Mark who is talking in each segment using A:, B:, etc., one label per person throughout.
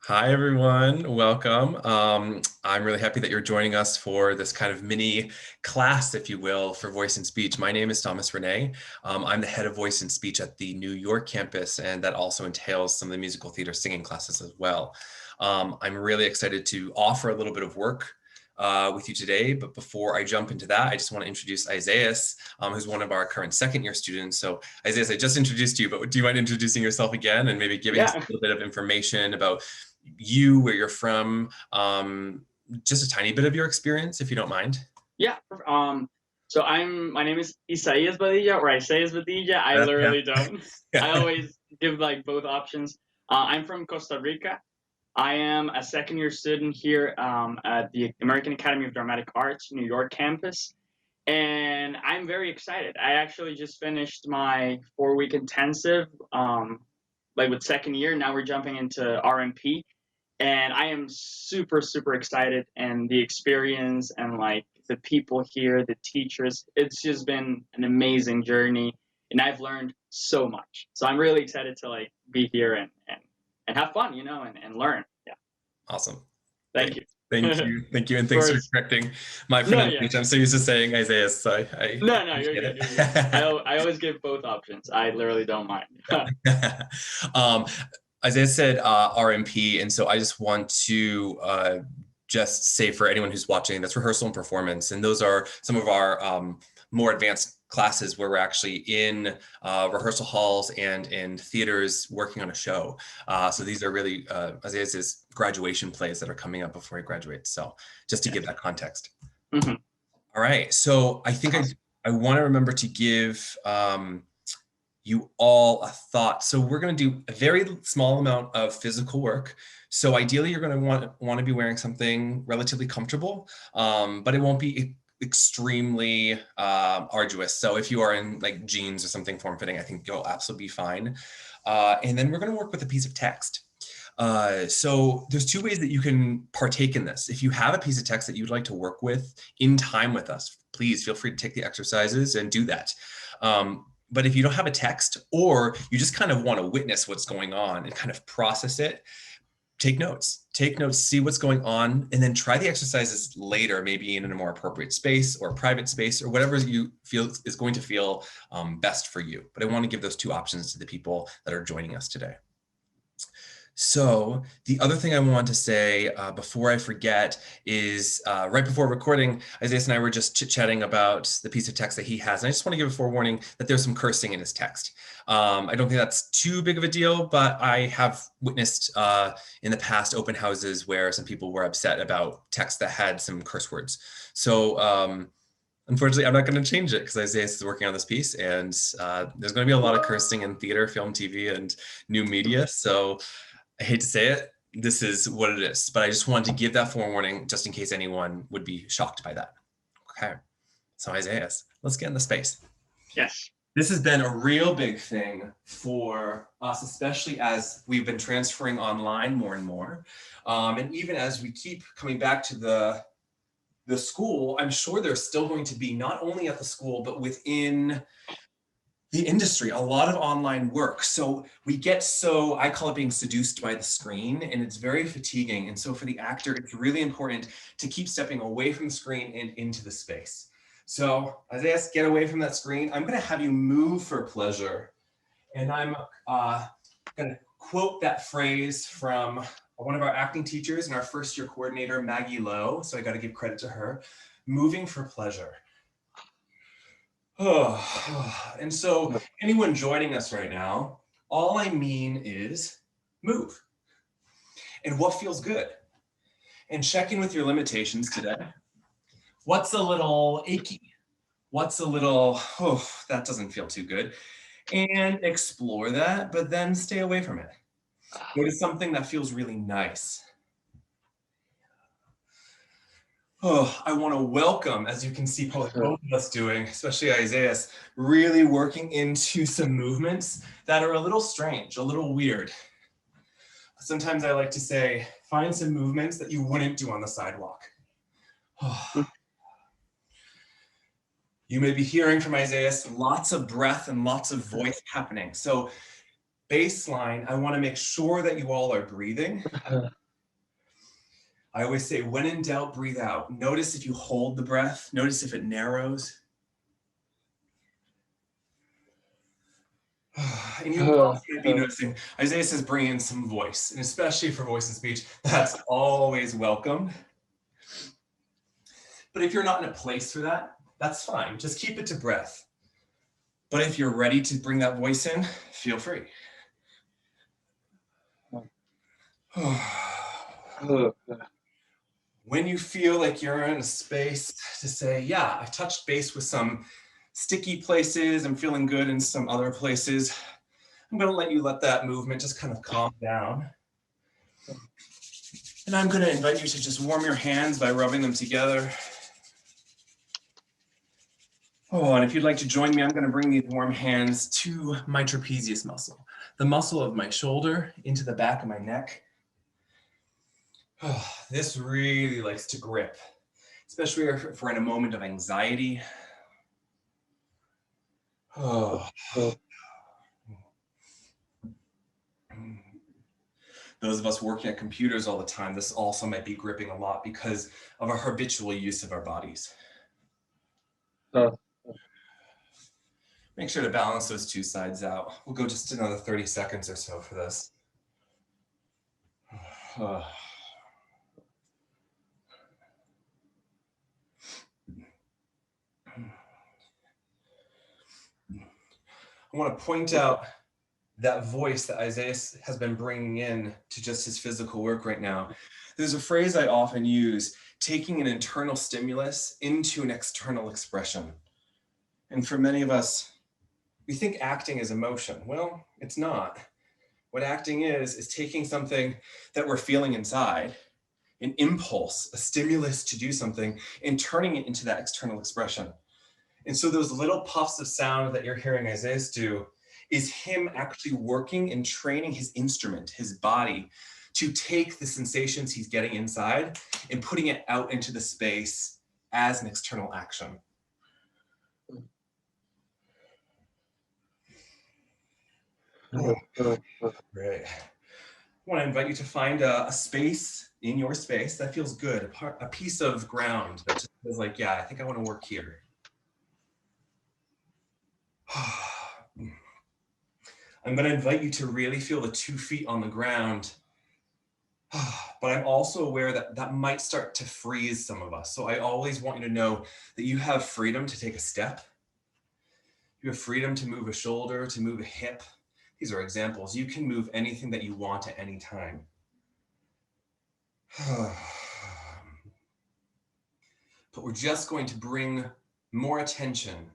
A: Hi, everyone. Welcome. I'm really happy that you're joining us for this kind of mini class, if you will, for voice and speech. My name is Thomas Rene. I'm the head of voice and speech at the New York campus, and that also entails some of the musical theater singing classes as well. I'm really excited to offer a little bit of work with you today. But before I jump into that, I just want to introduce Isaiah, who's one of our current second-year students. So Isaiah, I just introduced you, but do you mind introducing yourself again and maybe giving us a
B: Yeah,
A: little bit of information about you, where you're from, just a tiny bit of your experience, if you don't mind.
B: yeah. So my name is Isaías Badilla or Isaias Badilla. I
A: Yeah.
B: literally don't. I
A: Yeah.
B: always give like both options. I'm from Costa Rica. I am a second year student here at the American Academy of Dramatic Arts, New York campus. And I'm very excited. I actually just finished my 4-week intensive, like with second year. Now we're jumping into RMP. And I am super, super excited. And the experience and like the people here, the teachers, it's just been an amazing journey. And I've learned so much. So I'm really excited to like be here and have fun, and learn. Yeah.
A: Awesome.
B: Thank you.
A: Thank
B: Of
A: you. Thank you. And thanks for
B: course.
A: correcting my
B: No, yeah.
A: pronunciation. I'm so used to saying Isaiah, so I
B: No, you're
A: appreciate
B: good. You're good.
A: it.
B: I always give both options. I literally don't mind.
A: um, Isaiah said RMP, and so I just want to just say for anyone who's watching, that's rehearsal and performance, and those are some of our more advanced classes where we're actually in rehearsal halls and in theaters working on a show. So these are really Isaiah's graduation plays that are coming up before he graduates. So just to give that context.
B: Mhm.
A: All right. So I think
B: Awesome.
A: I want to remember to give you all a thought. So we're going to do a very small amount of physical work. So ideally, you're going to want to be wearing something relatively comfortable, but it won't be extremely arduous. So if you are in like jeans or something form-fitting, I think you'll absolutely be fine. And then we're going to work with a piece of text. So there's two ways that you can partake in this. If you have a piece of text that you'd like to work with in time with us, please feel free to take the exercises and do that. But if you don't have a text, or you just kind of want to witness what's going on and kind of process it, take notes, see what's going on, and then try the exercises later, maybe in a more appropriate space or private space or whatever you feel is going to feel best for you. But I want to give those two options to the people that are joining us today. So the other thing I want to say before I forget is right before recording, Isaiah and I were just chit-chatting about the piece of text that he has. And I just want to give a forewarning that there's some cursing in his text. I don't think that's too big of a deal, but I have witnessed in the past open houses where some people were upset about text that had some curse words. So unfortunately, I'm not going to change it because Isaiah is working on this piece, and there's going to be a lot of cursing in theater, film, TV, and new media. So I hate to say it, this is what it is, but I just wanted to give that forewarning just in case anyone would be shocked by that. Okay, so Isaiah, let's get in the space.
B: Yes.
A: This has been a real big thing for us, especially as we've been transferring online more and more. And even as we keep coming back to the school, I'm sure there's still going to be, not only at the school, but within the industry, a lot of online work. So we get I call it being seduced by the screen, and it's very fatiguing. And so for the actor, it's really important to keep stepping away from the screen and into the space. So Isaiah, get away from that screen. I'm going to have you move for pleasure. And I'm going to quote that phrase from one of our acting teachers and our first year coordinator, Maggie Lowe. So I got to give credit to her. Moving for pleasure. Oh, and so anyone joining us right now, all I mean is move. And what feels good? And check in with your limitations today. What's a little achy? What's a little, that doesn't feel too good? And explore that, but then stay away from it. Go to something that feels really nice. Oh, I want to welcome, as you can see, probably both of us doing, especially Isaiah, really working into some movements that are a little strange, a little weird. Sometimes I like to say, find some movements that you wouldn't do on the sidewalk. You may be hearing from Isaiah lots of breath and lots of voice happening. So baseline, I want to make sure that you all are breathing. I always say, when in doubt, breathe out. Notice if you hold the breath, notice if it narrows. And you also might be noticing, Isaiah says, bring in some voice, and especially for voice and speech, that's always welcome. But if you're not in a place for that, that's fine. Just keep it to breath. But if you're ready to bring that voice in, feel free. When you feel like you're in a space to say, yeah, I touched base with some sticky places, I'm feeling good in some other places, I'm going to let that movement just kind of calm down. And I'm going to invite you to just warm your hands by rubbing them together. Oh, and if you'd like to join me, I'm going to bring these warm hands to my trapezius muscle, the muscle of my shoulder into the back of my neck. Oh, this really likes to grip, especially if we're in a moment of anxiety. Oh. Those of us working at computers all the time, this also might be gripping a lot because of our habitual use of our bodies. Make sure to balance those two sides out. We'll go just another 30 seconds or so for this. I want to point out that voice that Isaiah has been bringing in to just his physical work right now. There's a phrase I often use, taking an internal stimulus into an external expression. And for many of us, we think acting is emotion. Well, it's not. What acting is taking something that we're feeling inside, an impulse, a stimulus to do something, and turning it into that external expression. And so those little puffs of sound that you're hearing Isaiah do is him actually working and training his instrument, his body, to take the sensations he's getting inside and putting it out into the space as an external action. Great. I want to invite you to find a space in your space that feels good, a piece of ground that just feels like, yeah, I think I want to work here. I'm going to invite you to really feel the 2 feet on the ground. But I'm also aware that that might start to freeze some of us. So I always want you to know that you have freedom to take a step. You have freedom to move a shoulder, to move a hip. These are examples. You can move anything that you want at any time. But we're just going to bring more attention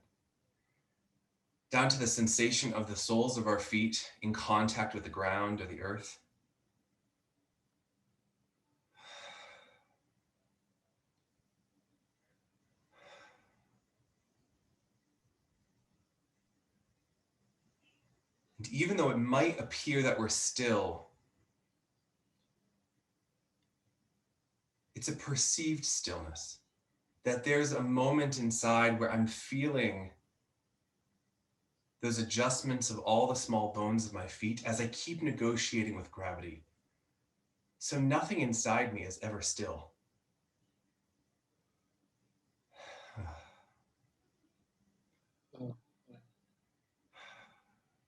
A: down to the sensation of the soles of our feet in contact with the ground or the earth. And even though it might appear that we're still, it's a perceived stillness. That there's a moment inside where I'm feeling those adjustments of all the small bones of my feet as I keep negotiating with gravity. So nothing inside me is ever still.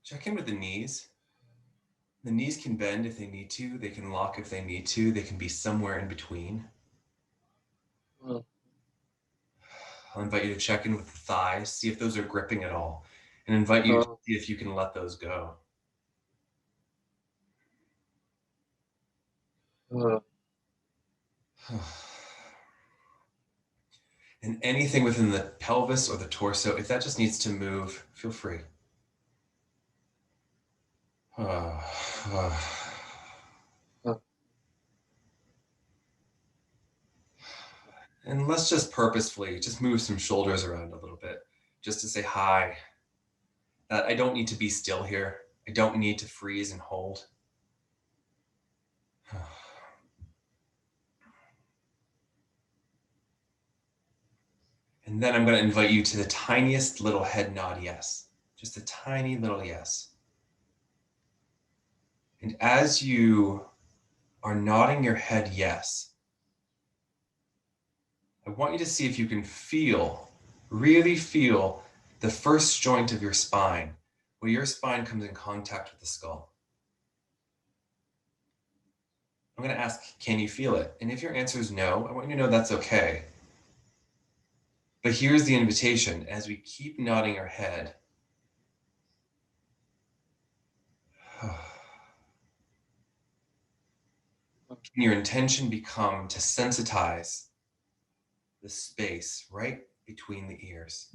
A: Check in with the knees. The knees can bend if they need to. They can lock if they need to. They can be somewhere in between. I'll invite you to check in with the thighs, see if those are gripping at all, and invite you to see if you can let those go. And anything within the pelvis or the torso, if that just needs to move, feel free. And let's just purposefully just move some shoulders around a little bit, just to say hi, that I don't need to be still here. I don't need to freeze and hold. And then I'm going to invite you to the tiniest little head nod yes, just a tiny little yes. And as you are nodding your head yes, I want you to see if you can feel, really feel the first joint of your spine, where your spine comes in contact with the skull. I'm going to ask, can you feel it? And if your answer is no, I want you to know that's okay. But here's the invitation. As we keep nodding our head, can your intention become to sensitize the space right between the ears?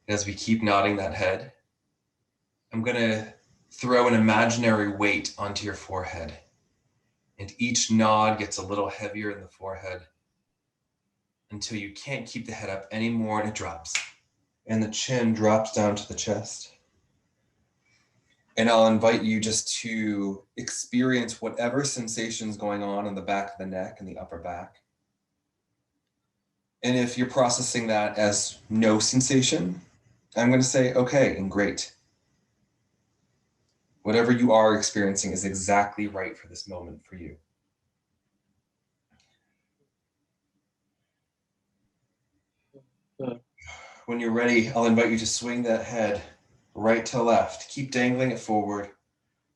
A: As we keep nodding that head, I'm going to throw an imaginary weight onto your forehead. And each nod gets a little heavier in the forehead until you can't keep the head up anymore and it drops. And the chin drops down to the chest. And I'll invite you just to experience whatever sensation's going on in the back of the neck and the upper back. And if you're processing that as no sensation, I'm going to say, okay, and great. Whatever you are experiencing is exactly right for this moment for you. When you're ready, I'll invite you to swing that head right to left. Keep dangling it forward,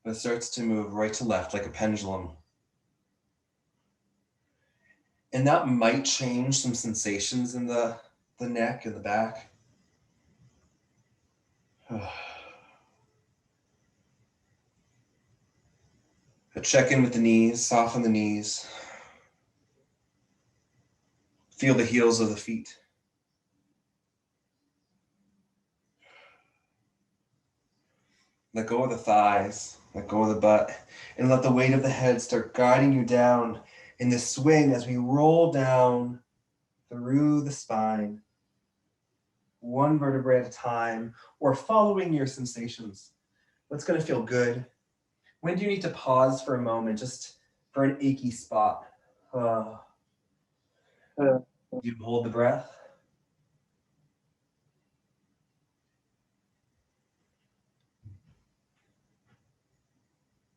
A: but it starts to move right to left like a pendulum. And that might change some sensations in the neck and the back. But check in with the knees, soften the knees. Feel the heels of the feet. Let go of the thighs, let go of the butt, and let the weight of the head start guiding you down in this swing as we roll down through the spine, one vertebrae at a time, or following your sensations. What's going to feel good? When do you need to pause for a moment, just for an achy spot? You hold the breath.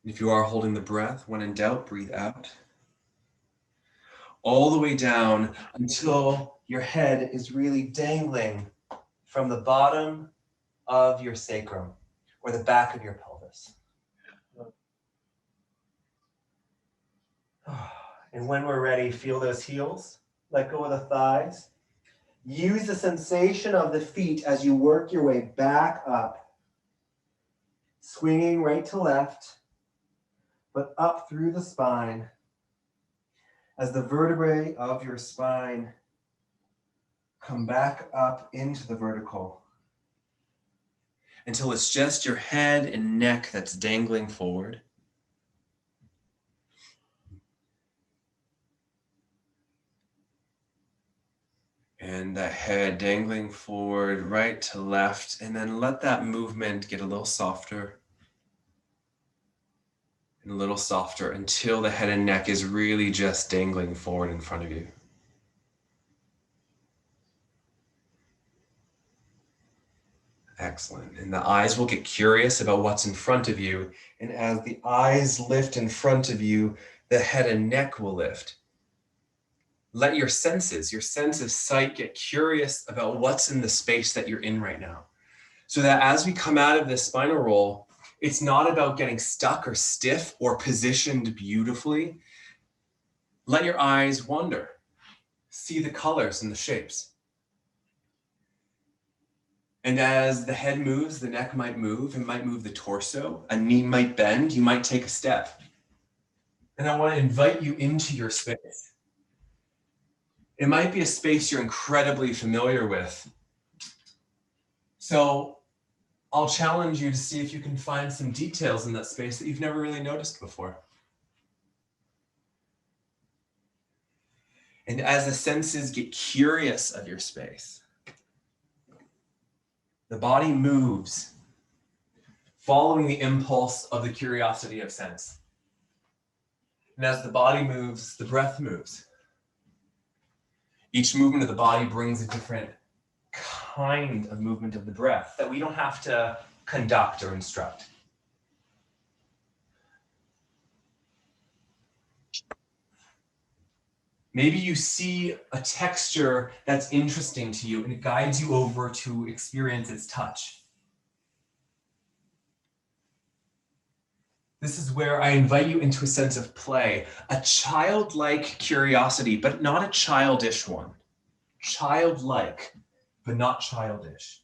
A: If you are holding the breath, when in doubt, breathe out. All the way down until your head is really dangling from the bottom of your sacrum or the back of your pelvis. And when we're ready, feel those heels. Let go of the thighs. Use the sensation of the feet as you work your way back up. Swinging right to left, but up through the spine as the vertebrae of your spine come back up into the vertical until it's just your head and neck that's dangling forward. And the head dangling forward, right to left, and then let that movement get a little softer and a little softer until the head and neck is really just dangling forward in front of you. Excellent. And the eyes will get curious about what's in front of you. And as the eyes lift in front of you, the head and neck will lift. Let your sense of sight get curious about what's in the space that you're in right now. So that as we come out of this spinal roll, it's not about getting stuck or stiff or positioned beautifully. Let your eyes wander. See the colors and the shapes. And as the head moves, the neck might move. It might move the torso. A knee might bend. You might take a step. And I want to invite you into your space. It might be a space you're incredibly familiar with. So I'll challenge you to see if you can find some details in that space that you've never really noticed before. And as the senses get curious of your space, the body moves, following the impulse of the curiosity of sense. And as the body moves, the breath moves. Each movement of the body brings a different kind of movement of the breath that we don't have to conduct or instruct. Maybe you see a texture that's interesting to you and it guides you over to experience its touch. This is where I invite you into a sense of play, a childlike curiosity, but not a childish one. Childlike, but not childish.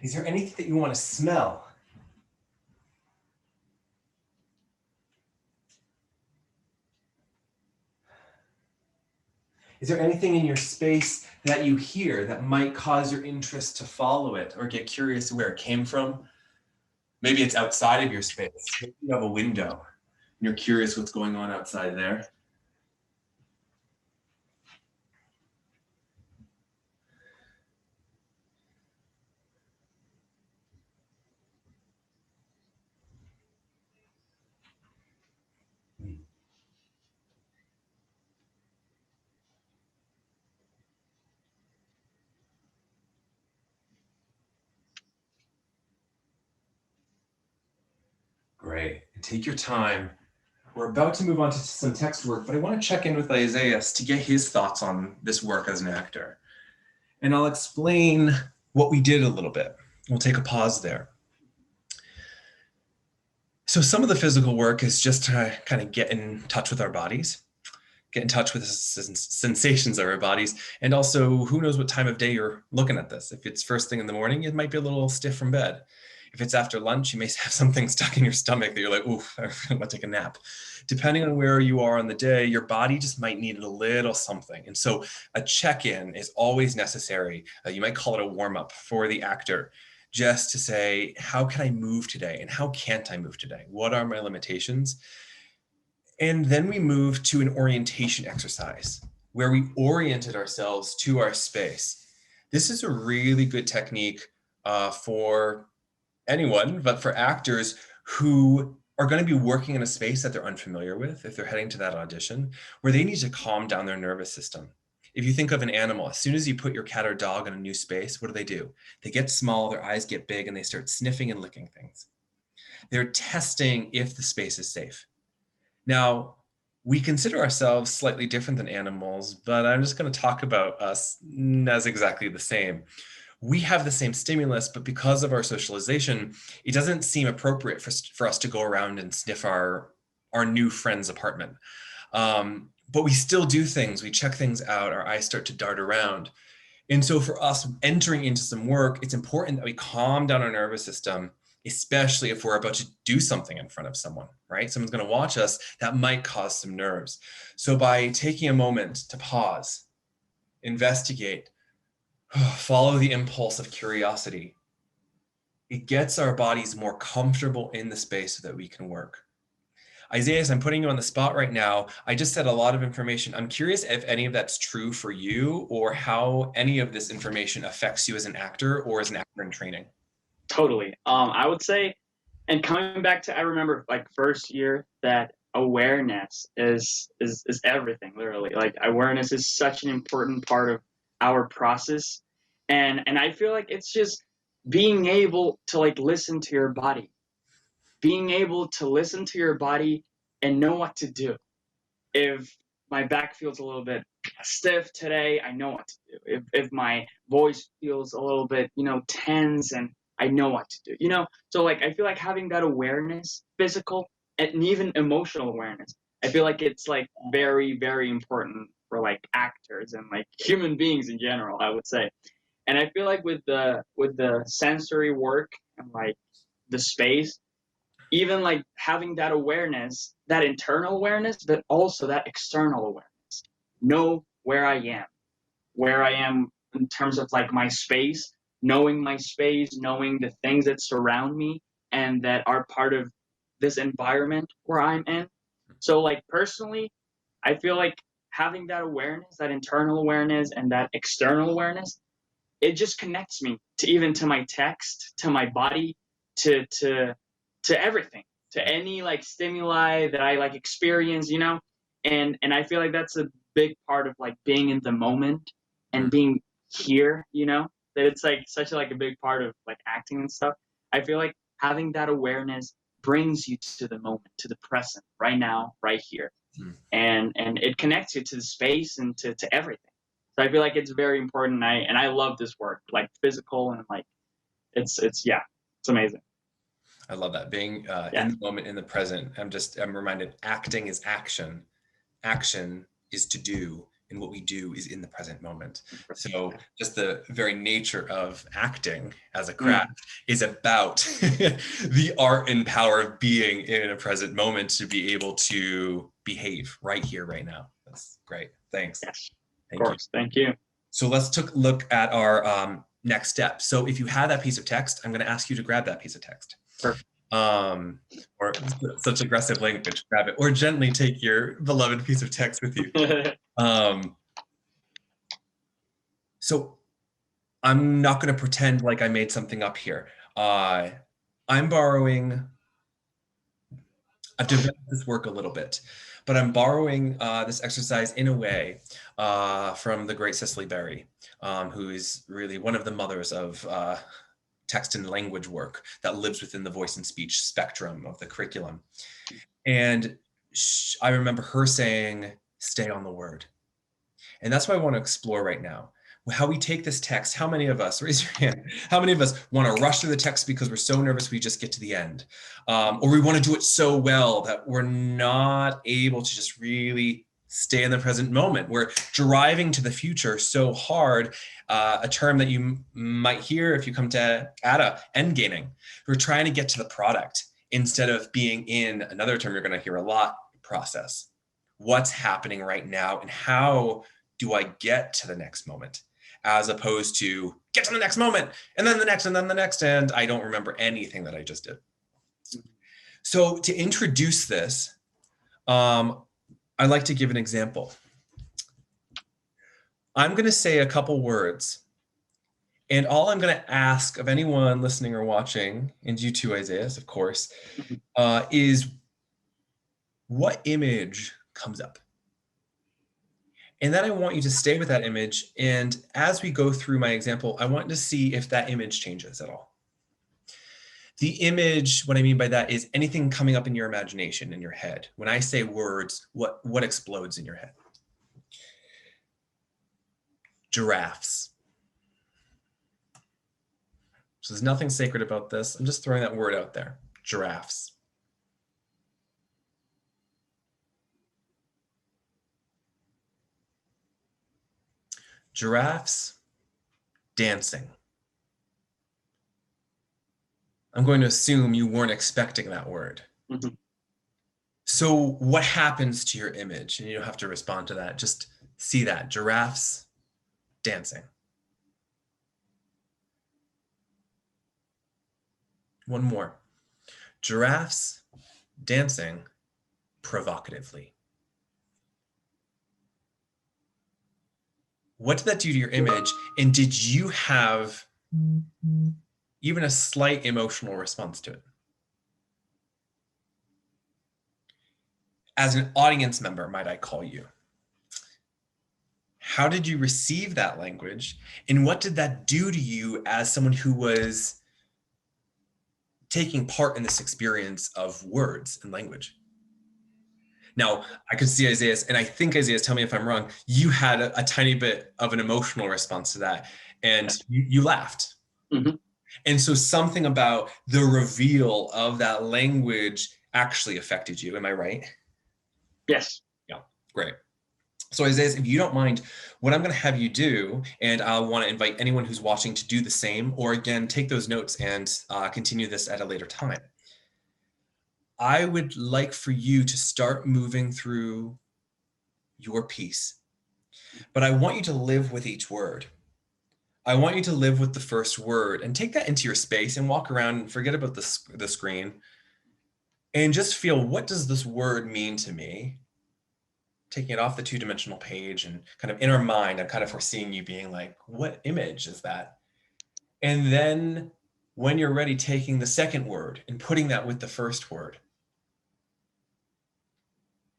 A: Is there anything that you want to smell? Is there anything in your space that you hear that might cause your interest to follow it or get curious where it came from? Maybe it's outside of your space. Maybe you have a window and you're curious what's going on outside there. Great. And take your time. We're about to move on to some text work, but I want to check in with Isaiah to get his thoughts on this work as an actor. And I'll explain what we did a little bit. We'll take a pause there. So some of the physical work is just to kind of get in touch with our bodies, get in touch with the sensations of our bodies. And also, who knows what time of day you're looking at this. If it's first thing in the morning, it might be a little stiff from bed. If it's after lunch, you may have something stuck in your stomach that you're like, ooh, I want to take a nap. Depending on where you are on the day, your body just might need a little something. And so a check-in is always necessary. You might call it a warm-up for the actor, just to say, how can I move today? And how can't I move today? What are my limitations? And then we moved to an orientation exercise where we oriented ourselves to our space. This is a really good technique for anyone, but for actors who are going to be working in a space that they're unfamiliar with, if they're heading to that audition, where they need to calm down their nervous system. If you think of an animal, as soon as you put your cat or dog in a new space, what do? They get small, their eyes get big, and they start sniffing and licking things. They're testing if the space is safe. Now, we consider ourselves slightly different than animals, but I'm just going to talk about us as exactly the same. We have the same stimulus, but because of our socialization, it doesn't seem appropriate for us to go around and sniff our new friend's apartment. But we still do things. We check things out. Our eyes start to dart around. And so for us entering into some work, it's important that we calm down our nervous system, especially if we're about to do something in front of someone, right? Someone's going to watch us, that might cause some nerves. So by taking a moment to pause, investigate, follow the impulse of curiosity, it gets our bodies more comfortable in the space so that we can work. Isaiah, I'm putting you on the spot right now. I just said a lot of information. I'm curious if any of that's true for you or how any of this information affects you as an actor or as an actor in training.
B: Totally. I would say, and coming back to, I remember like first year that awareness is everything, literally. Like awareness is such an important part of our process. And I feel like it's just being able to like listen to your body, being able to listen to your body and know what to do. If my back feels a little bit stiff today, I know what to do. If my voice feels a little bit, tense, and I know what to do. So like I feel like having that awareness, physical and even emotional awareness, I feel like it's like very, very important for like actors and like human beings in general, I would say. And I feel like with the sensory work and like the space, even like having that awareness, that internal awareness, but also that external awareness. Know where I am in terms of like my space, knowing my space, knowing the things that surround me and that are part of this environment where I'm in. So like personally, I feel like having that awareness, that internal awareness and that external awareness, it just connects me to even to my text, to my body, to everything, to any like stimuli that I like experience, and I feel like that's a big part of like being in the moment and being here, that it's like such a, like a big part of like acting and stuff. I feel like having that awareness brings you to the moment, to the present, right now, right here.
A: Mm.
B: And it connects you to the space and to everything. So I feel like it's very important. I love this work, like physical and like it's yeah, it's amazing.
A: I love that. Being in
B: Yeah.
A: the moment, in the present. I'm reminded acting is action. Action is to do, and what we do is in the present moment. So just the very nature of acting as a craft is about the art and power of being in a present moment to be able to behave right here, right now. That's great. Thanks.
B: Yes, of
A: Thank you.
B: course. Thank you.
A: So let's take a look at our next step. So if you have that piece of text, I'm going to ask you to grab that piece of text.
B: Perfect.
A: Or such aggressive language, grab it, or gently take your beloved piece of text with you. So I'm not going to pretend like I made something up here. I'm borrowing, I've developed this work a little bit, but I'm borrowing this exercise in a way from the great Cicely Berry, who is really one of the mothers of text and language work that lives within the voice and speech spectrum of the curriculum. And I remember her saying, stay on the word. And that's what I want to explore right now. How we take this text, how many of us, raise your hand, how many of us want to rush through the text because we're so nervous we just get to the end? Or we want to do it so well that we're not able to just really stay in the present moment. We're driving to the future so hard, a term that you might hear if you come to ADA, end gaining. We're trying to get to the product instead of being in, another term you're going to hear a lot, process. What's happening right now and how do I get to the next moment? As opposed to get to the next moment and then the next and then the next, and I don't remember anything that I just did. So to introduce this, I'd like to give an example. I'm going to say a couple words, and all I'm going to ask of anyone listening or watching, and you too, Isaiah, of course, is what image comes up? And then I want you to stay with that image. And as we go through my example, I want to see if that image changes at all. The image, what I mean by that is anything coming up in your imagination, in your head. When I say words, what explodes in your head? Giraffes. So there's nothing sacred about this. I'm just throwing that word out there. Giraffes. Giraffes dancing. I'm going to assume you weren't expecting that word.
B: Mm-hmm.
A: So what happens to your image? And you don't have to respond to that. Just see that. Giraffes dancing. One more. Giraffes dancing provocatively. What did that do to your image? And did you have even a slight emotional response to it? As an audience member, might I call you? How did you receive that language? And what did that do to you as someone who was taking part in this experience of words and language? Now, I could see Isaiah's, and I think Isaiah's, tell me if I'm wrong, you had a tiny bit of an emotional response to that, and you laughed.
B: Mm-hmm.
A: And so something about the reveal of that language actually affected you. Am I right?
B: Yes.
A: Yeah, great. So Isaiah, if you don't mind, what I'm going to have you do, and I want to invite anyone who's watching to do the same, or again, take those notes and continue this at a later time. I would like for you to start moving through your piece, but I want you to live with each word. I want you to live with the first word and take that into your space and walk around and forget about the screen and just feel, what does this word mean to me? Taking it off the two-dimensional page and kind of in our mind, I'm kind of foreseeing you being like, what image is that? And then when you're ready, taking the second word and putting that with the first word.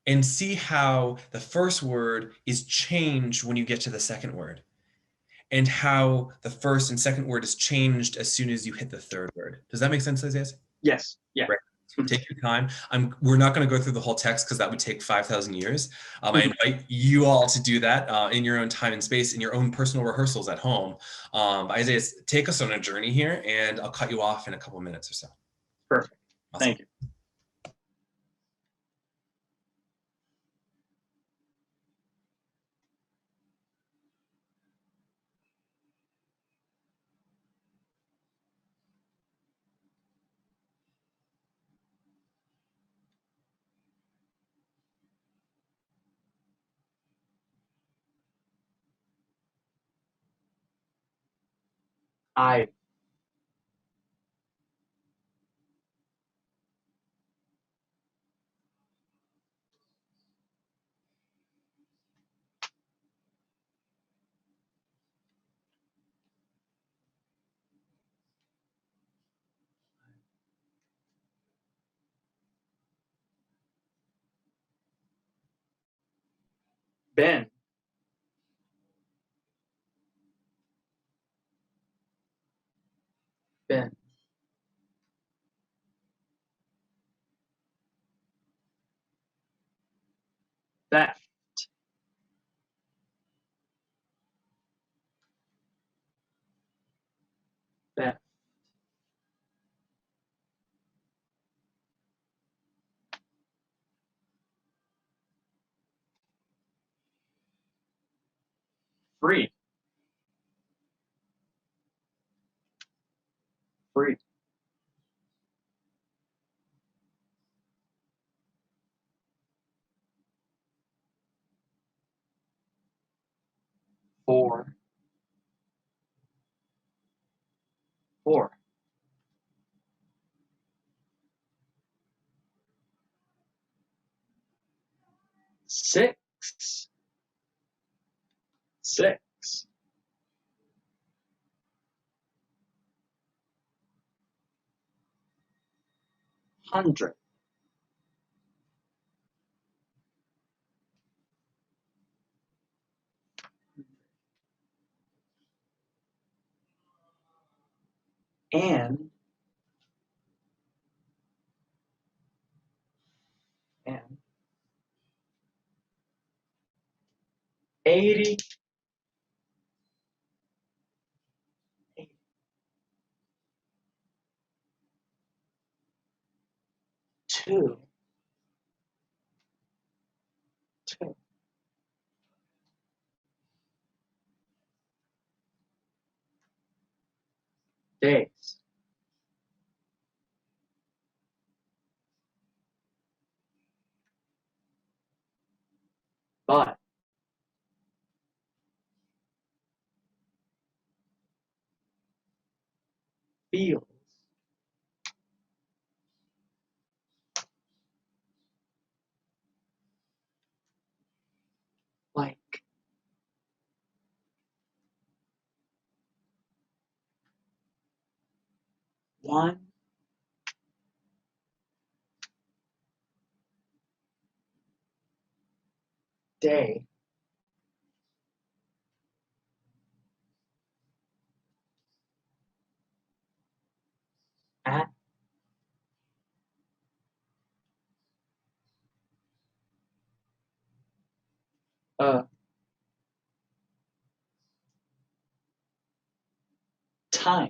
A: And see how the first word is changed when you get to the second word. And how the first and second word is changed as soon as you hit the third word. Does that make sense, Isaiah?
B: Yes. Yeah.
A: Right. Take your time. We're not going to go through the whole text because that would take 5,000 years. I invite you all to do that in your own time and space, in your own personal rehearsals at home. Isaiah, take us on a journey here, and I'll cut you off in a couple of minutes or so.
B: Perfect.
A: Awesome.
B: Thank you. I've been been theft theft free free for for 6 6 hundred 'and 80 two 2 days, but feels like one day at a time.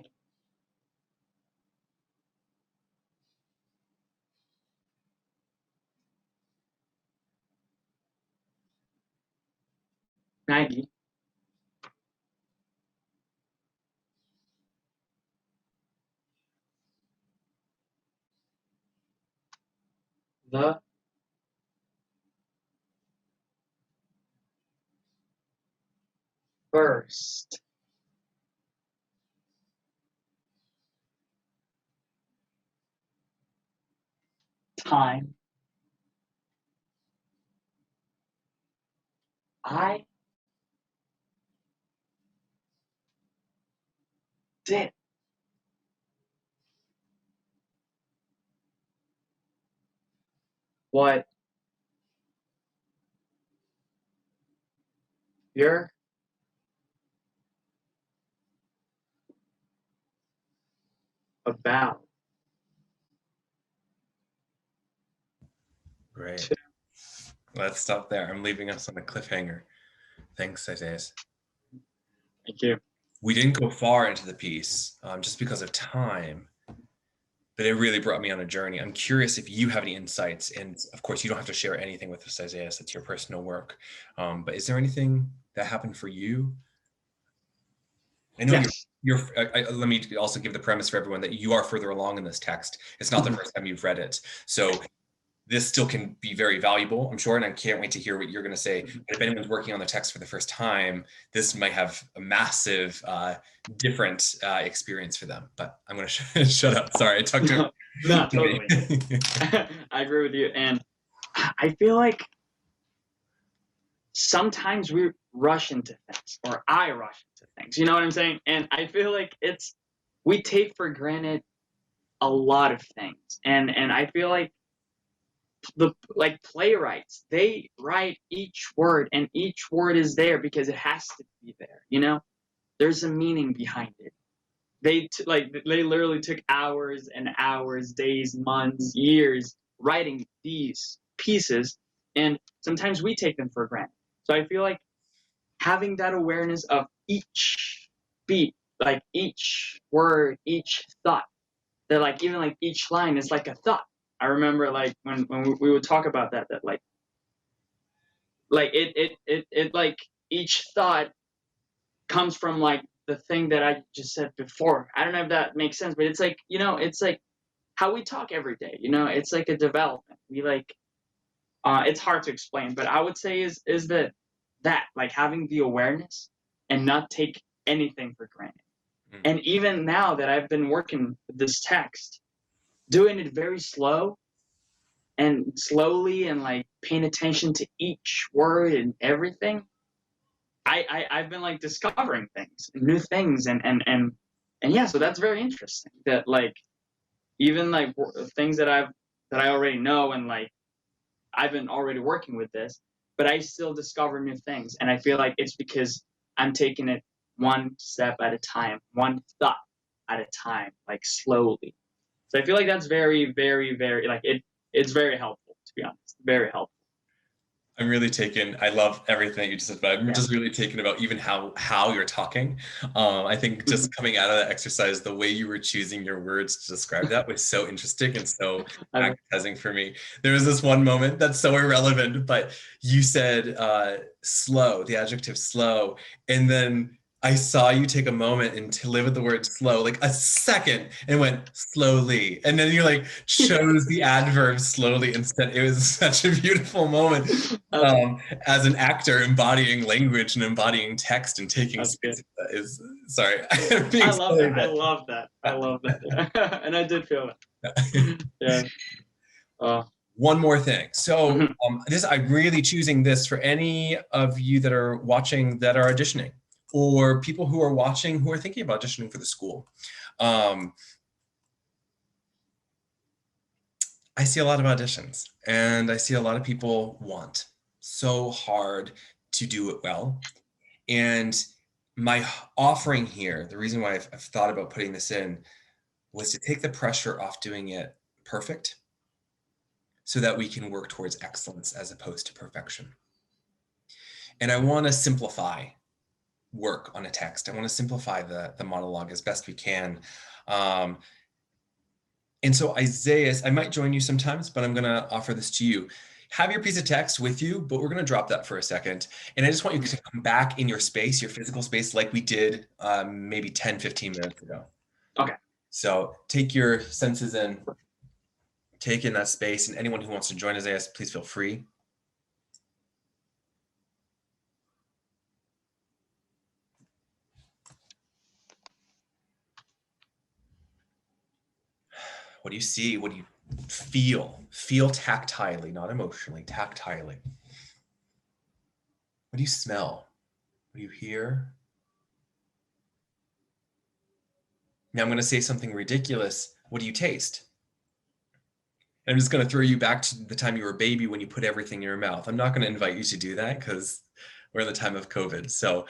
B: Maggie, the first time I did what you're about
A: Great. Let's stop there. I'm leaving us on a cliffhanger. Thanks, Isaias.
B: Thank you.
A: We didn't go far into the piece just because of time, but it really brought me on a journey. I'm curious if you have any insights, and of course, you don't have to share anything with us, Isaias. It's your personal work. But is there anything that happened for you? I know
B: Yes.
A: let me also give the premise for everyone that you are further along in this text. It's not the first time you've read it. So this still can be very valuable, I'm sure, and I can't wait to hear what you're going to say. But if anyone's working on the text for the first time, this might have a massive, different experience for them. But I'm going to shut up. Sorry, I talked to
B: No, totally. I agree with you. And I feel like sometimes we rush into things, or I rush into things. You know what I'm saying? And I feel like we take for granted a lot of things. And I feel like playwrights, they write each word, and each word is there because it has to be there. You know, there's a meaning behind it. They literally took hours and hours, days, months, years writing these pieces, and sometimes we take them for granted. So I feel like having that awareness of each beat, like each word, each thought, that like even like each line is like a thought. I remember like when we would talk about that it like each thought comes from like the thing that I just said before. I don't know if that makes sense, but it's like, you know, it's like how we talk every day, you know, it's like a development. We like it's hard to explain, but I would say is that like having the awareness and not take anything for granted. And even now that I've been working with this text, doing it very slowly and like paying attention to each word and everything, I've been like discovering things, new things, and yeah, so that's very interesting. That like even like things that I already know, and like I've been already working with this, but I still discover new things, and I feel like it's because I'm taking it one step at a time, one thought at a time, like slowly. So I feel like that's very, very, very like it's very helpful, to be honest. Very helpful.
A: I'm really taken. I love everything that you just said, but I'm just really taken about even how you're talking. I think just coming out of that exercise, the way you were choosing your words to describe that was so interesting and so appetizing for me. There was this one moment that's so irrelevant, but you said slow, the adjective slow, and then I saw you take a moment and to live with the word slow, like a second, and went slowly. And then you like chose the adverb slowly instead. It was such a beautiful moment as an actor embodying language and embodying text and taking space. Is sorry.
B: I love that. I love that. I love that. And I did feel it. Yeah.
A: One more thing. So I'm really choosing this for any of you that are watching that are auditioning, or people who are watching who are thinking about auditioning for the school. I see a lot of auditions, and I see a lot of people want so hard to do it well. And my offering here, the reason why I've thought about putting this in, was to take the pressure off doing it perfect so that we can work towards excellence as opposed to perfection. And I want to simplify work on a text. I want to simplify the monologue as best we can. And so Isaias, I might join you sometimes, but I'm going to offer this to you. Have your piece of text with you, but we're going to drop that for a second. And I just want you to come back in your space, your physical space, like we did maybe 10, 15 minutes ago.
B: Okay.
A: So take your senses in, take in that space, and anyone who wants to join Isaias, please feel free. What do you see? What do you feel? Feel tactilely, not emotionally, tactilely. What do you smell? What do you hear? Now I'm going to say something ridiculous. What do you taste? And I'm just going to throw you back to the time you were a baby when you put everything in your mouth. I'm not going to invite you to do that because we're in the time of COVID. So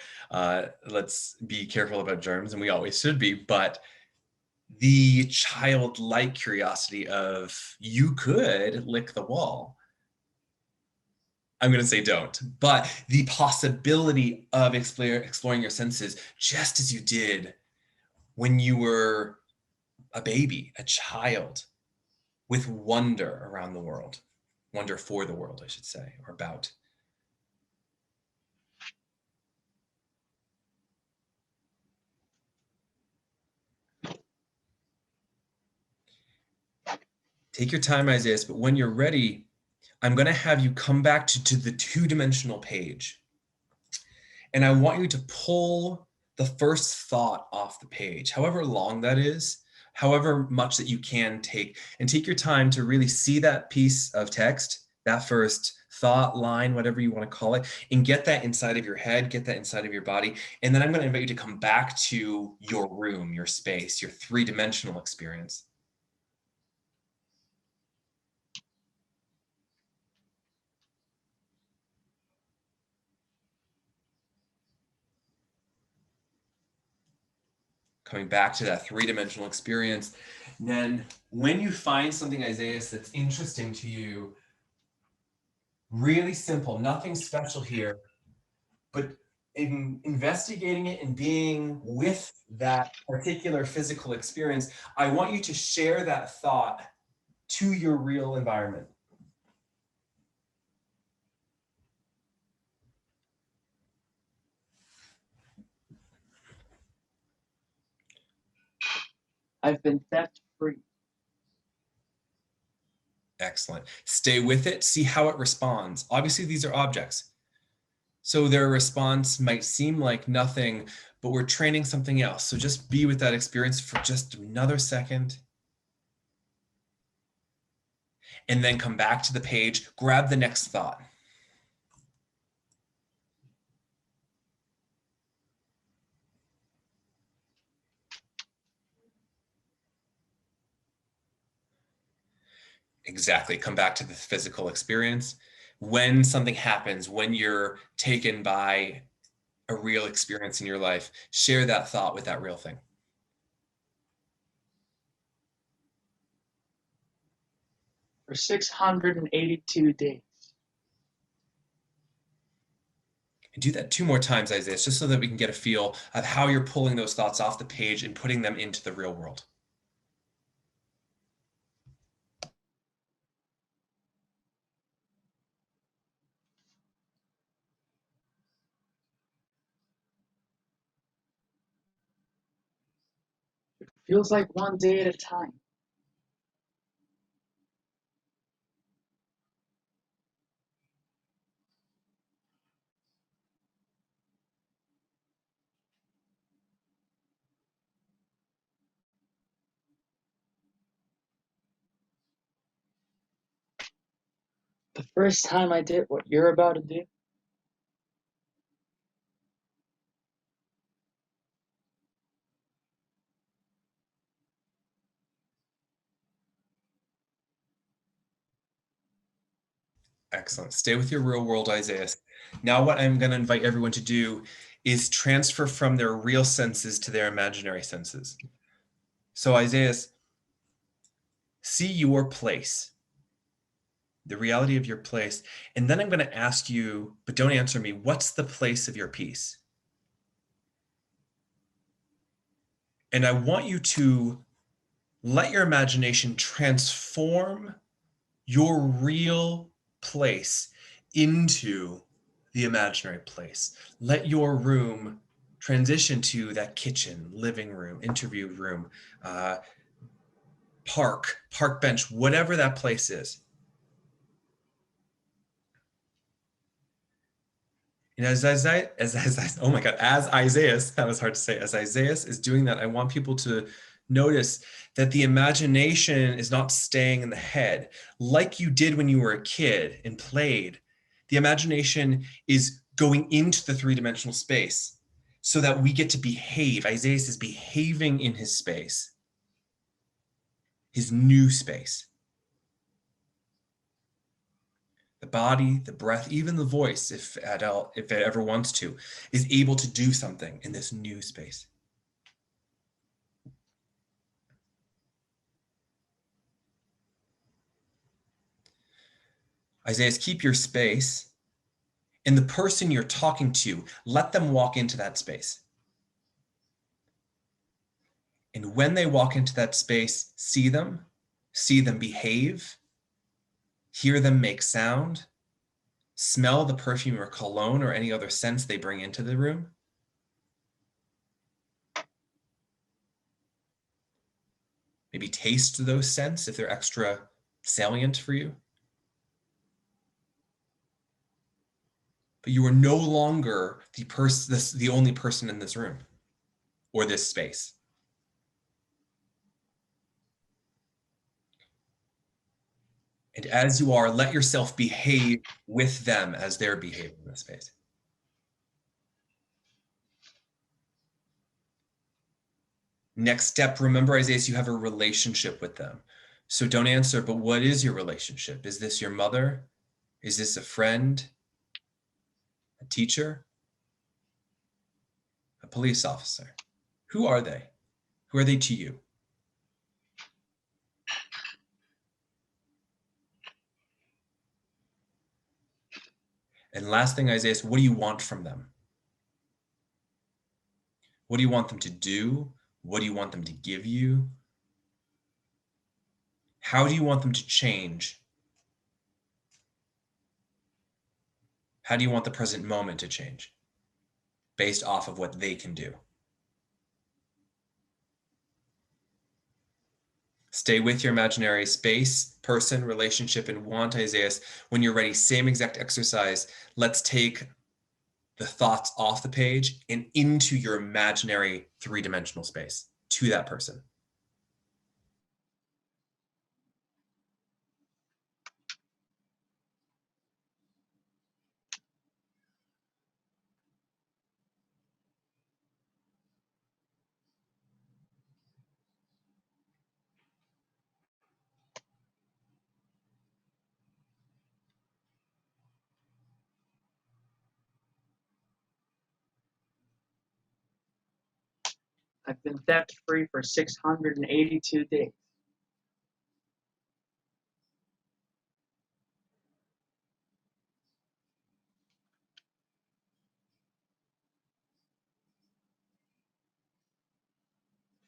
A: let's be careful about germs, and we always should be. But the childlike curiosity of you could lick the wall. I'm going to say don't. But the possibility of exploring your senses just as you did when you were a baby, a child, with wonder around the world, wonder for the world, I should say, or about. Take your time, Isaiah, but when you're ready, I'm going to have you come back to the two-dimensional page. And I want you to pull the first thought off the page, however long that is, however much that you can take, and take your time to really see that piece of text, that first thought, line, whatever you want to call it, and get that inside of your head, get that inside of your body. And then I'm going to invite you to come back to your room, your space, your three-dimensional experience. Coming back to that three-dimensional experience. And then when you find something, Isaiah, that's interesting to you, really simple, nothing special here, but in investigating it and being with that particular physical experience, I want you to share that thought to your real environment.
B: I've been theft free.
A: Excellent. Stay with it, see how it responds. Obviously, these are objects, so their response might seem like nothing, but we're training something else. So just be with that experience for just another second. And then come back to the page, grab the next thought. Exactly. Come back to the physical experience. When something happens, when you're taken by a real experience in your life, share that thought with that real thing.
B: For 682 days.
A: And do that 2 more times, Isaiah, just so that we can get a feel of how you're pulling those thoughts off the page and putting them into the real world.
B: It feels like one day at a time. The first time I did what you're about to do,
A: Excellent. Stay with your real world, Isaiah. Now, what I'm going to invite everyone to do is transfer from their real senses to their imaginary senses. So, Isaiah, see your place, the reality of your place. And then I'm going to ask you, but don't answer me, what's the place of your peace? And I want you to let your imagination transform your real place into the imaginary place. Let your room transition to that kitchen, living room, interview room, park bench, whatever that place is. And as Isaiah, oh my God, as Isaiah, that was hard to say, as Isaiah is doing that, I want people to notice that the imagination is not staying in the head like you did when you were a kid and played. The imagination is going into the three-dimensional space so that we get to behave. Isaiah is behaving in his space, his new space. The body, the breath, even the voice, if it ever wants to, is able to do something in this new space. Isaiah, keep your space. And the person you're talking to, let them walk into that space. And when they walk into that space, see them behave, hear them make sound, smell the perfume or cologne or any other scents they bring into the room. Maybe taste those scents if they're extra salient for you. But you are no longer the only person in this room or this space. And as you are, let yourself behave with them as they're behaving in this space. Next step, remember, Isaiah, you have a relationship with them. So don't answer, but what is your relationship? Is this your mother? Is this a friend? A teacher? A police officer? Who are they? Who are they to you? And last thing, Isaiah, what do you want from them? What do you want them to do? What do you want them to give you? How do you want them to change? How do you want the present moment to change based off of what they can do? Stay with your imaginary space, person, relationship, and want, Isaiah. When you're ready, same exact exercise. Let's take the thoughts off the page and into your imaginary three-dimensional space to that person.
B: I've been theft free for 682 days.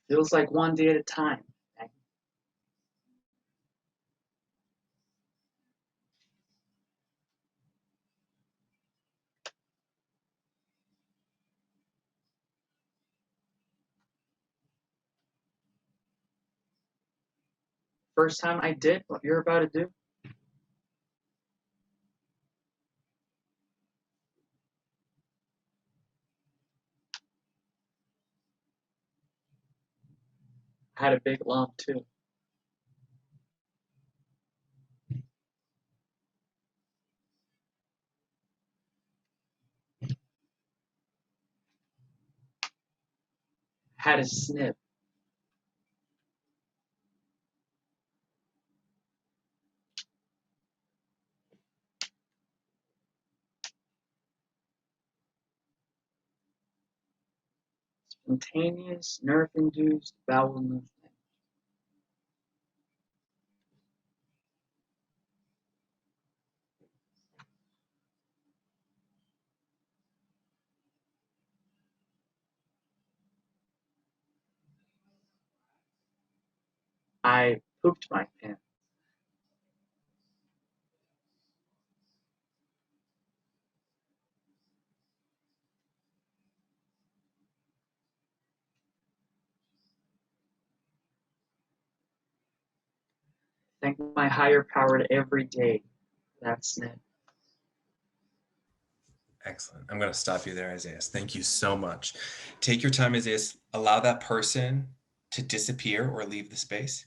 B: Feels like one day at a time. First time I did what you're about to do, I had a big lump too. Had a snip. Spontaneous nerve-induced bowel movement. I pooped my pants. Thank my higher power every day for that snip.
A: Excellent. I'm going to stop you there, Isaiah. Thank you so much. Take your time, Isaiah. Allow that person to disappear or leave the space.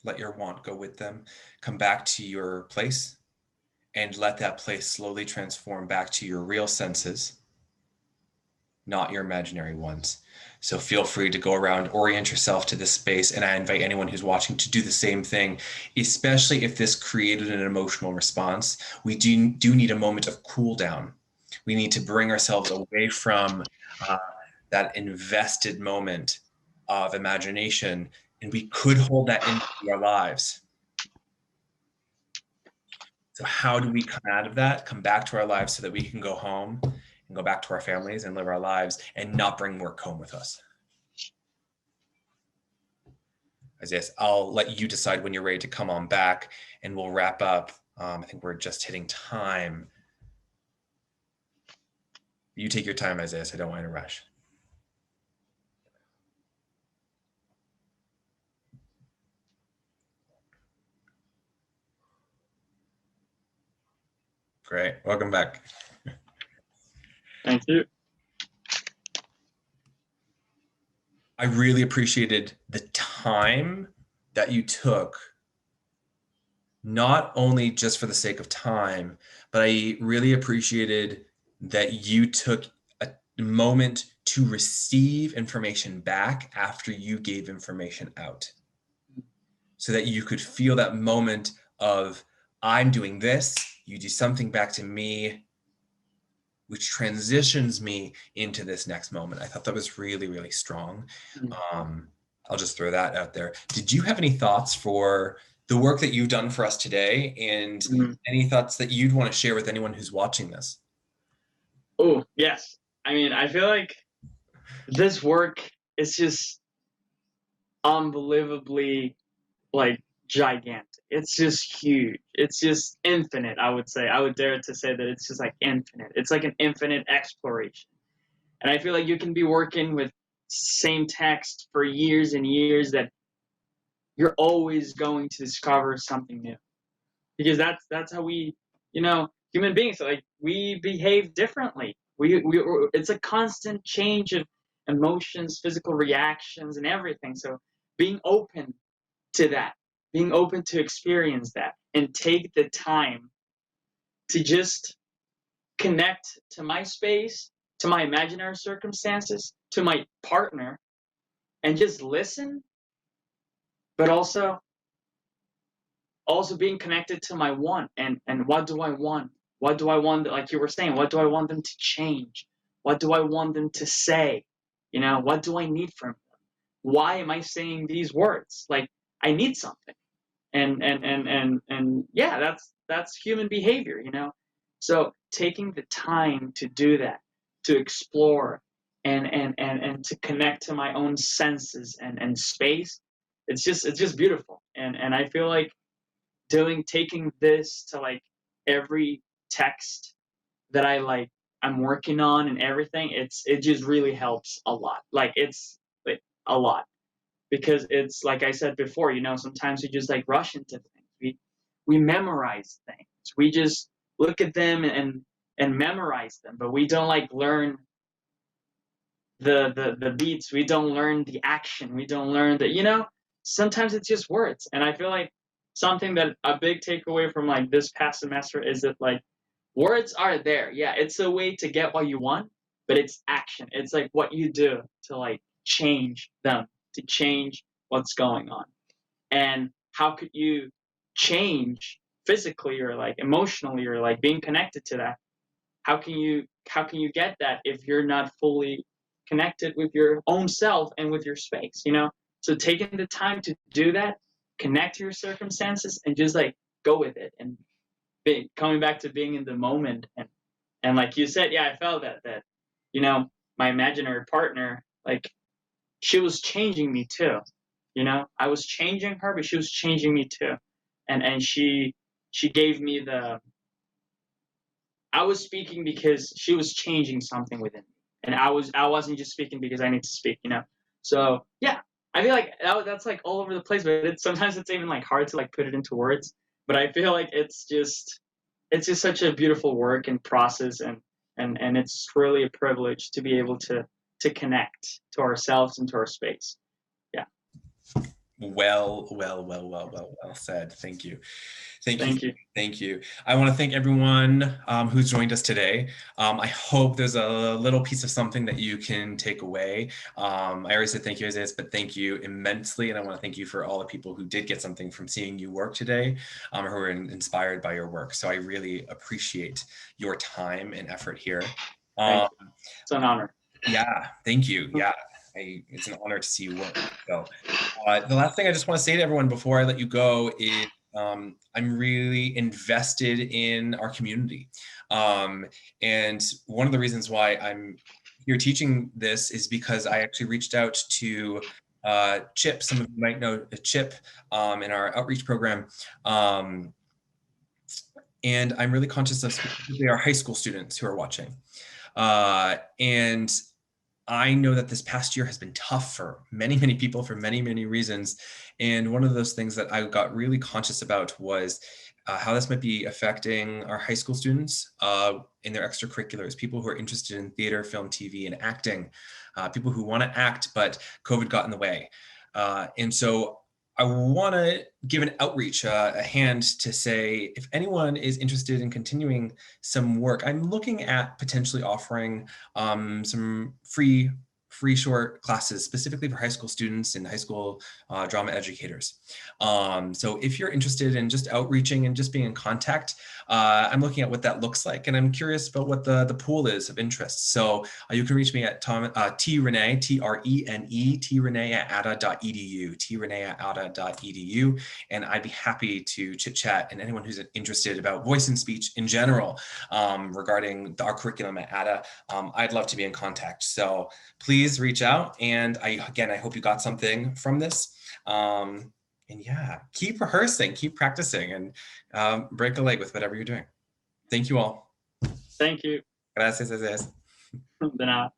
A: Let your want go with them. Come back to your place and let that place slowly transform back to your real senses, not your imaginary ones. So feel free to go around, orient yourself to this space, and I invite anyone who's watching to do the same thing, especially if this created an emotional response. We do need a moment of cool down. We need to bring ourselves away from that invested moment of imagination, and we could hold that into our lives. So how do we come out of that, come back to our lives so that we can go home and go back to our families and live our lives and not bring work home with us? Isaiah, I'll let you decide when you're ready to come on back, and we'll wrap up. I think we're just hitting time. You take your time, Isaiah, so I don't want to rush. Great. Welcome back.
B: Thank you.
A: I really appreciated the time that you took, not only just for the sake of time, but I really appreciated that you took a moment to receive information back after you gave information out, so that you could feel that moment of, I'm doing this, you do something back to me, which transitions me into this next moment. I thought that was really, really strong. I'll just throw that out there. Did you have any thoughts for the work that you've done for us today, and any thoughts that you'd want to share with anyone who's watching this?
B: Oh, yes. I mean, I feel like this work is just unbelievably like gigantic. It's just huge. It's just infinite, I would say. I would dare to say that it's just like infinite. It's like an infinite exploration. And I feel like you can be working with same text for years and years, that you're always going to discover something new. Because that's how we, human beings, like, we behave differently. It's a constant change of emotions, physical reactions, and everything. So being open to that, being open to experience that, and take the time to just connect to my space, to my imaginary circumstances, to my partner, and just listen, but also being connected to my want, and what do I want? What do I want? Like you were saying, what do I want them to change? What do I want them to say? What do I need from them? Why am I saying these words? Like, I need something. And yeah, that's human behavior. So taking the time to do that, to explore, and to connect to my own senses and space, it's just beautiful. And I feel like taking this to like every text that I'm working on and everything, it just really helps a lot. Like, it's like a lot, because it's like I said before, sometimes we just like rush into things. We memorize things. We just look at them and memorize them, but we don't like learn the beats. We don't learn the action. We don't learn that. Sometimes it's just words. And I feel like something that a big takeaway from like this past semester is that, like, words are there. Yeah, it's a way to get what you want, but it's action. It's like what you do to like change them, to change what's going on. And how could you change physically, or like emotionally, or like being connected to that? How can you get that if you're not fully connected with your own self and with your space? So taking the time to do that, connect to your circumstances, and just like go with it, and coming back to being in the moment. And like you said, yeah, I felt that my imaginary partner, like, she was changing me too. I was changing her, but she was changing me too. And she gave me I was speaking because she was changing something within me, and I wasn't just speaking because I need to speak. So yeah, I feel like that's like all over the place, but sometimes it's even like hard to like put it into words. But I feel like it's just such a beautiful work and process, and it's really a privilege to be able to connect to ourselves and to our space. Yeah.
A: Well said. Thank you. Thank you.
B: Thank you.
A: Thank you. I want to thank everyone who's joined us today. I hope there's a little piece of something that you can take away. I already said thank you, Isaiah, but thank you immensely. And I want to thank you for all the people who did get something from seeing you work today, who were inspired by your work. So I really appreciate your time and effort here.
B: Thank you. It's an honor.
A: Yeah, thank you. Yeah, it's an honor to see you work. So the last thing I just want to say to everyone before I let you go is I'm really invested in our community. And one of the reasons why I'm here teaching this is because I actually reached out to Chip. Some of you might know Chip in our outreach program. And I'm really conscious of specifically our high school students who are watching. And I know that this past year has been tough for many, many people for many, many reasons. And one of those things that I got really conscious about was how this might be affecting our high school students in their extracurriculars, people who are interested in theater, film, TV, and acting, people who want to act, but COVID got in the way. And so I want to give an outreach, a hand to say, if anyone is interested in continuing some work, I'm looking at potentially offering some free short classes specifically for high school students and high school drama educators. So if you're interested in just outreaching and just being in contact, I'm looking at what that looks like, and I'm curious about what the pool is of interest. So you can reach me at T Rene, T-R-E-N-E, T-Rene at ada.edu, T-Rene at ada.edu, and I'd be happy to chit chat, and anyone who's interested about voice and speech in general regarding our curriculum at ADA, I'd love to be in contact. So please reach out, and I hope you got something from this. And yeah, keep rehearsing, keep practicing, and break a leg with whatever you're doing. Thank you all.
B: Thank you.
A: Gracias.
B: De nada.